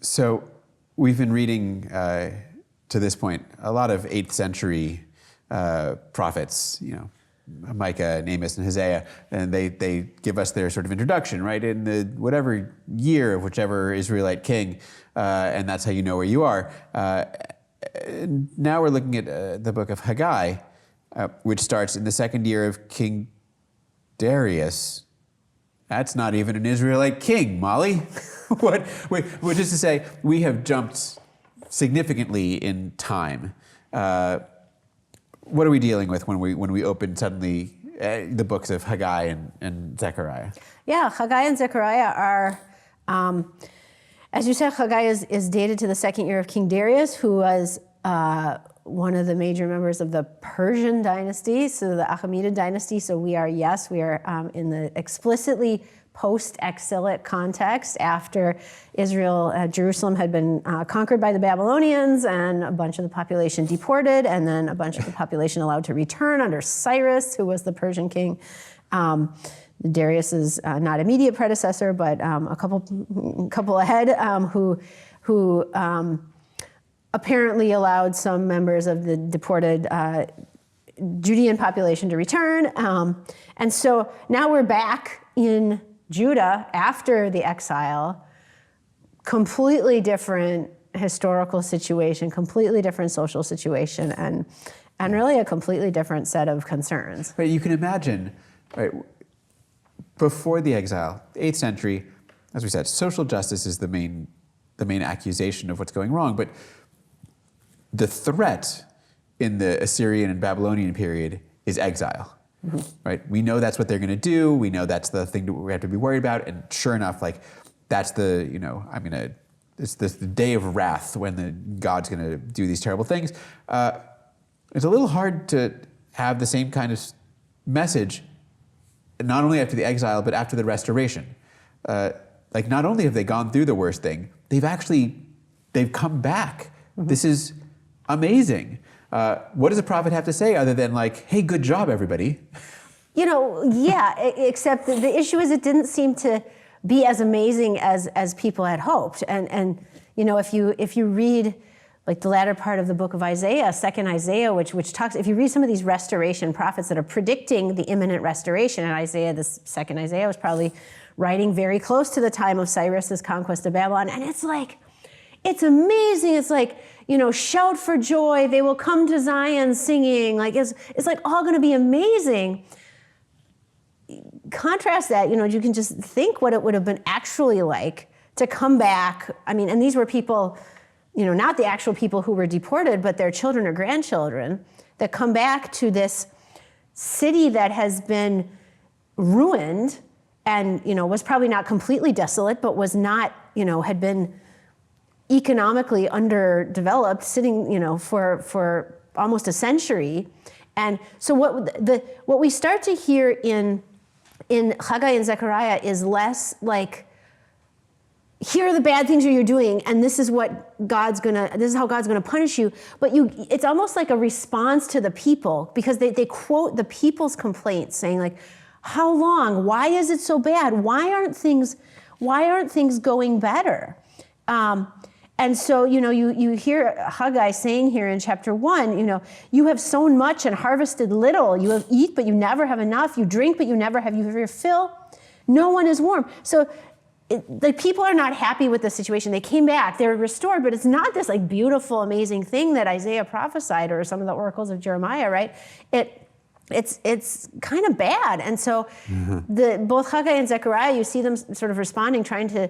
So we've been reading to this point a lot of 8th century prophets, Micah, Amos, and Hosea, and they give us their sort of introduction, right? In the whatever year of whichever Israelite king, and that's how you know where you are. Now we're looking at the book of Haggai, which starts in the 2nd year of King Darius. That's not even an Israelite king, Molly. Which is to say, we have jumped significantly in time. What are we dealing with when we open suddenly the books of Haggai and Zechariah? Yeah, Haggai and Zechariah are, as you said, Haggai is dated to the 2nd year of King Darius, who was one of the major members of the Persian dynasty, so the Achaemenid dynasty. So we are in the explicitly post-exilic context after Jerusalem had been conquered by the Babylonians and a bunch of the population deported, and then a bunch of the population allowed to return under Cyrus, who was the Persian king. Darius's not immediate predecessor, but a couple ahead, who apparently allowed some members of the deported Judean population to return. And so now we're back in Judah after the exile, completely different historical situation, completely different social situation, and really a completely different set of concerns. But you can imagine, right, before the exile, 8th century, as we said, social justice is the main accusation of what's going wrong, but the threat in the Assyrian and Babylonian period is exile. Mm-hmm. Right? We know that's what they're going to do. We know that's the thing that we have to be worried about. And sure enough, that's it's the day of wrath when God's going to do these terrible things. It's a little hard to have the same kind of message, not only after the exile, but after the restoration. Not only have they gone through the worst thing, they've come back. Mm-hmm. This is amazing. What does a prophet have to say other than hey, good job, everybody? Yeah, except the issue is it didn't seem to be as amazing as people had hoped. And if you read the latter part of the book of Isaiah, 2nd Isaiah, which talks, if you read some of these restoration prophets that are predicting the imminent restoration, and Isaiah, this 2nd Isaiah was probably writing very close to the time of Cyrus's conquest of Babylon, and it's amazing. It's shout for joy. They will come to Zion singing. It's all going to be amazing. Contrast that, you can just think what it would have been actually like to come back. And these were people, not the actual people who were deported, but their children or grandchildren that come back to this city that has been ruined and, was probably not completely desolate, but was not, had been economically underdeveloped, sitting, for almost a century. And so what we start to hear in Haggai and Zechariah is less here are the bad things you're doing, and this is how God's gonna punish you. But it's almost like a response to the people, because they quote the people's complaints, saying how long? Why is it so bad? Why aren't things going better? And so, you hear Haggai saying here in chapter 1, you have sown much and harvested little. You have eat, but you never have enough. You drink, but you never have your fill. No one is warm. So the people are not happy with the situation. They came back, they were restored, but it's not this beautiful, amazing thing that Isaiah prophesied or some of the oracles of Jeremiah, right? It's kind of bad. And so both Haggai and Zechariah, you see them sort of responding, trying to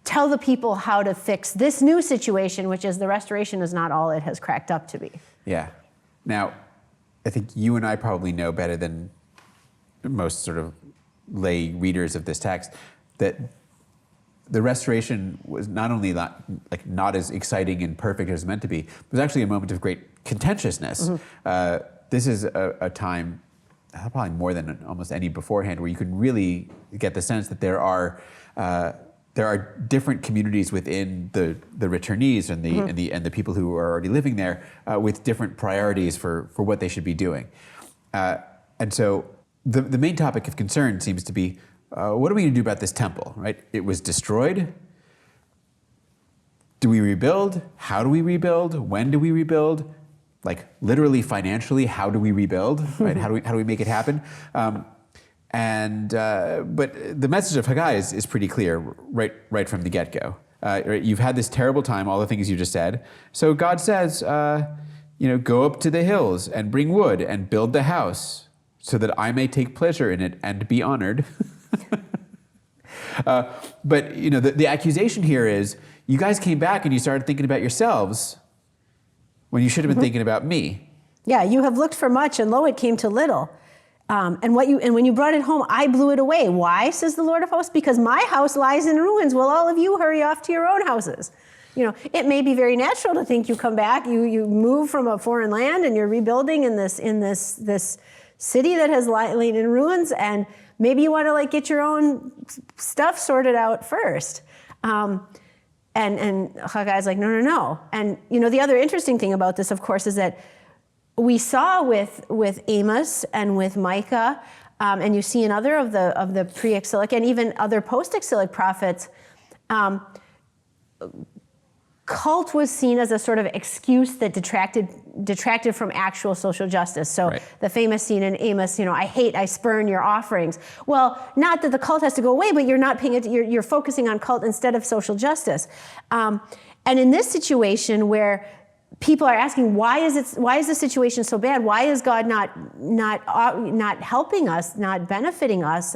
tell the people how to fix this new situation, which is the restoration is not all it has cracked up to be. Yeah. Now, I think you and I probably know better than most sort of lay readers of this text that the restoration was not only not as exciting and perfect as it was meant to be, it was actually a moment of great contentiousness. Mm-hmm. This is a time, probably more than almost any beforehand, where you can really get the sense that there are different communities within the returnees and the people who are already living there with different priorities for what they should be doing. And so the main topic of concern seems to be, what are we going to do about this temple, right? It was destroyed. do we rebuild? How do we rebuild? When do we rebuild? Like literally financially, how do we rebuild? Right? How do we make it happen? But the message of Haggai is pretty clear right from the get-go. You've had this terrible time, all the things you just said. So God says, go up to the hills and bring wood and build the house so that I may take pleasure in it and be honored. But the accusation here is, you guys came back and you started thinking about yourselves when you should have been thinking about me. Yeah, you have looked for much, and lo, it came to little. And when you brought it home, I blew it away. Why, says the Lord of hosts? Because my house lies in ruins. Will all of you hurry off to your own houses? It may be very natural to think you come back, you move from a foreign land, and you're rebuilding in this city that has lain in ruins, and maybe you want to get your own stuff sorted out first. And Haggai's like, no. And the other interesting thing about this, of course, is that we saw with Amos and with Micah, and you see in other of the pre-exilic and even other post-exilic prophets, cult was seen as a sort of excuse that detracted from actual social justice. So right. The famous scene in Amos, I spurn your offerings. Well, not that the cult has to go away, but you're not paying it. You're focusing on cult instead of social justice. And in this situation where people are asking, why is the situation so bad? Why is God not helping us, not benefiting us?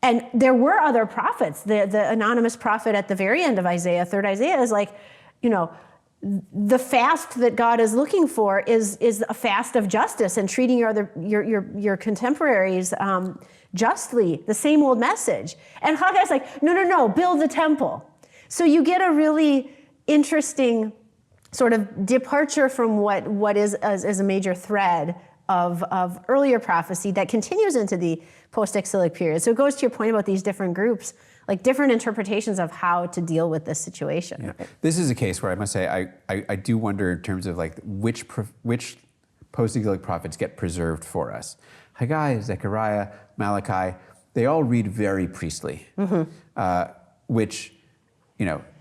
And there were other prophets. The anonymous prophet at the very end of Isaiah, 3rd Isaiah, is like, the fast that God is looking for is a fast of justice and treating your contemporaries justly. The same old message. And Haggai's like, no, build the temple. So you get a really interesting sort of departure from what is a major thread of earlier prophecy that continues into the post-exilic period. So it goes to your point about these different groups, like different interpretations of how to deal with this situation. Yeah. This is a case where I must say I do wonder in terms of which post-exilic prophets get preserved for us. Haggai, Zechariah, Malachi, they all read very priestly, which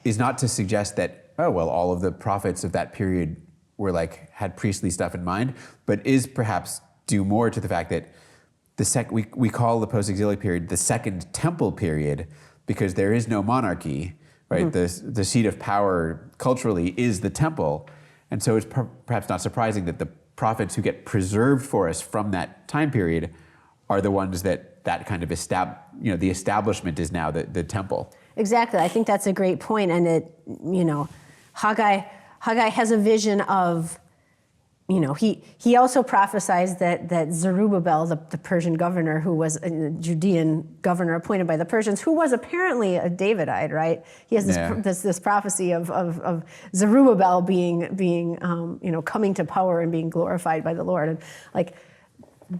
is not to suggest that all of the prophets of that period were had priestly stuff in mind, but is perhaps due more to the fact that we call the post-exilic period the Second Temple period because there is no monarchy, right? The seat of power culturally is the temple, and so it's perhaps not surprising that the prophets who get preserved for us from that time period are the ones that kind of the establishment is now the temple. Exactly. I think that's a great point, and Haggai has a vision of, he also prophesies that Zerubbabel, the Persian governor, who was a Judean governor appointed by the Persians, who was apparently a Davidite, right? He has this prophecy of Zerubbabel being coming to power and being glorified by the Lord, and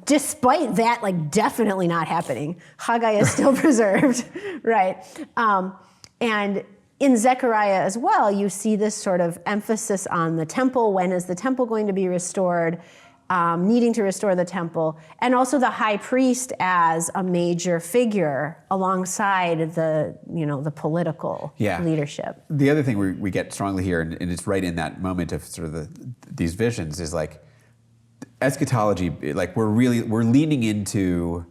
despite that, definitely not happening, Haggai is still preserved, right? And in Zechariah as well, you see this sort of emphasis on the temple. When is the temple going to be restored? Needing to restore the temple. And also the high priest as a major figure alongside the political leadership. The other thing we get strongly here, and it's right in that moment of sort of these visions, is eschatology. We're leaning into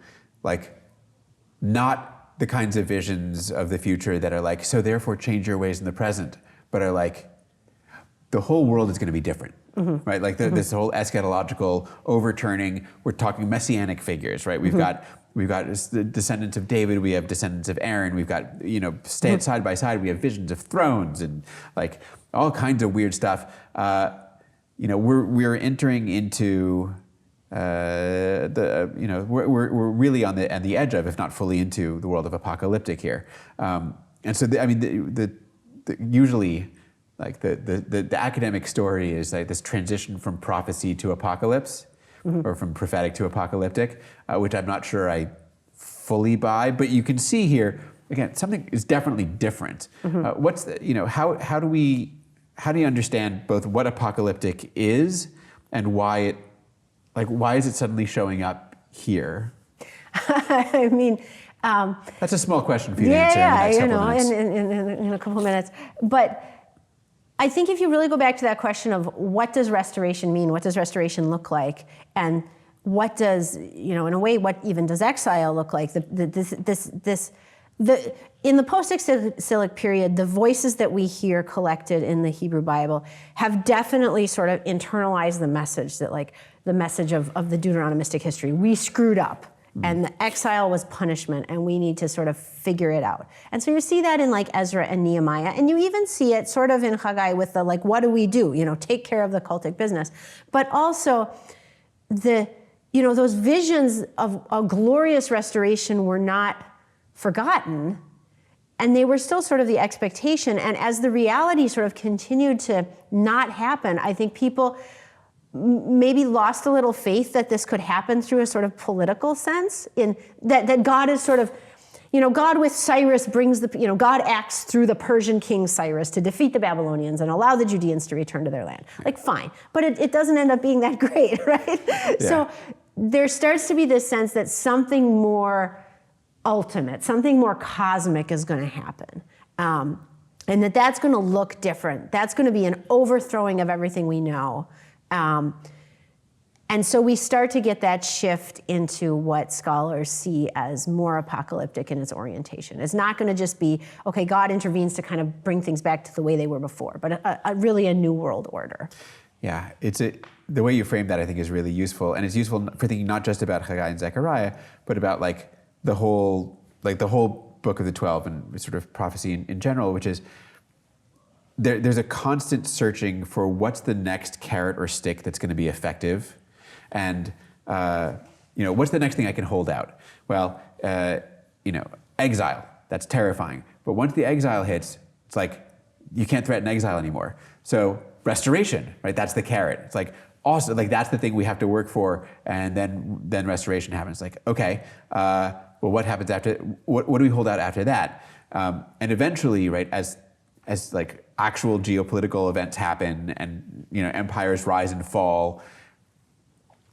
not the kinds of visions of the future that are so therefore change your ways in the present, but are the whole world is going to be different, right? This whole eschatological overturning. We're talking messianic figures, right? We've got the descendants of David, we have descendants of Aaron, we've got stand side by side, we have visions of thrones and all kinds of weird stuff. We're entering into. We're really on the edge of, if not fully into, the world of apocalyptic here, and so usually the academic story is this transition from prophecy to apocalypse, or from prophetic to apocalyptic, which I'm not sure I fully buy, but you can see here again something is definitely different. What's how do you understand both what apocalyptic is and why it. Why is it suddenly showing up here? I mean, that's a small question for you to answer in the next couple of minutes. In a couple of minutes. But I think if you really go back to that question of what does restoration mean, what does restoration look like, and what does, in a way, what even does exile look like? In the post-exilic period, the voices that we hear collected in the Hebrew Bible have definitely sort of internalized the message that, like, the message of the Deuteronomistic history. We screwed up, and the exile was punishment, and we need to sort of figure it out. And so you see that in, like, Ezra and Nehemiah, and you even see it sort of in Haggai with the, like, what do we do? Take care of the cultic business. But also those visions of a glorious restoration were not forgotten, and they were still sort of the expectation. And as the reality sort of continued to not happen, I think people maybe lost a little faith that this could happen through a sort of political sense, in that God is sort of, God with Cyrus brings God acts through the Persian king Cyrus to defeat the Babylonians and allow the Judeans to return to their land. Like, fine, but it doesn't end up being that great, right? Yeah. So there starts to be this sense that something more ultimate, something more cosmic is going to happen. And that's going to look different. That's going to be an overthrowing of everything we know. And so we start to get that shift into what scholars see as more apocalyptic in its orientation. It's not going to just be, okay, God intervenes to kind of bring things back to the way they were before, but really a new world order. Yeah, the way you frame that, I think, is really useful, and it's useful for thinking not just about Haggai and Zechariah, but about like the whole book of the 12 and sort of prophecy in general, which is there's a constant searching for what's the next carrot or stick that's going to be effective, and what's the next thing I can hold out. Well, exile, that's terrifying, but once the exile hits, it's like you can't threaten exile anymore. So restoration, right? That's the carrot. It's like, also, like, that's the thing we have to work for, and then restoration happens. Like, okay, well, what happens after? What do we hold out after that? And eventually, right, as like actual geopolitical events happen, and empires rise and fall,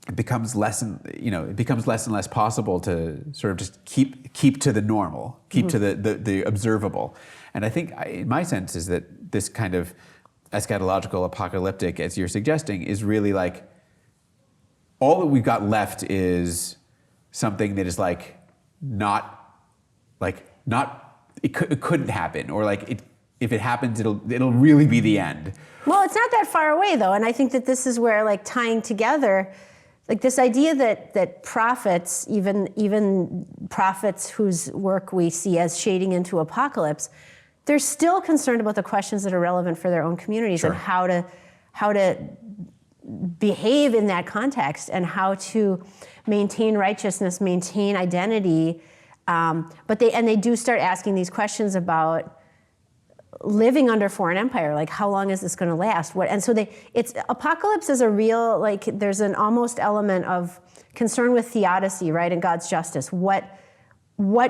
it becomes less and less possible to sort of just keep to the normal, keep to the observable. And I think, in my sense, is that this kind of eschatological apocalyptic, as you're suggesting, is really like all that we've got left is something that is it couldn't happen, or like if it happens, it'll really be the end. Well, it's not that far away though, and I think that this is where, like, tying together, like, this idea that prophets, even prophets whose work we see as shading into apocalypse, they're still concerned about the questions that are relevant for their own communities. Sure. And how to behave in that context, and how to maintain righteousness, maintain identity. But they do start asking these questions about living under foreign empire, like, how long is this going to last? And so apocalypse is a real, like, there's an almost element of concern with theodicy, right, and God's justice. What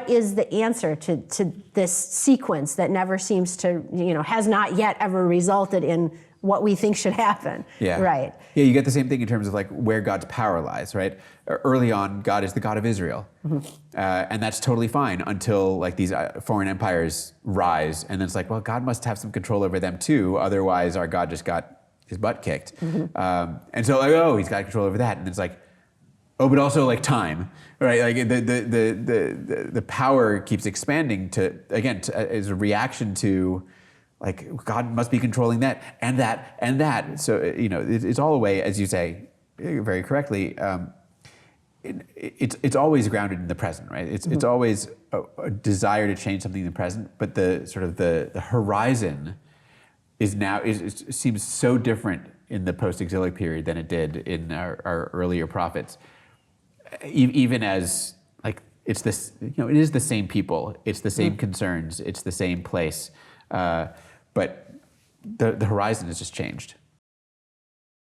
is the answer to this sequence that never seems to, has not yet ever resulted in what we think should happen? Yeah. Right. Yeah, you get the same thing in terms of, like, where God's power lies, right? Early on, God is the God of Israel. Mm-hmm. And that's totally fine until, like, these foreign empires rise. And then it's like, well, God must have some control over them too. Otherwise, our God just got his butt kicked. Mm-hmm. And so, like, oh, he's got control over that. And it's like, oh, but also, like, time, right? Like, the power keeps expanding as a reaction to, like, God must be controlling that and that and that. So it's all a way, as you say very correctly. It's always grounded in the present, right? It's always a desire to change something in the present, but the sort of the horizon seems so different in the post-exilic period than it did in our earlier prophets. Even as, like, it's this, it is the same people, it's the same concerns, it's the same place, but the horizon has just changed.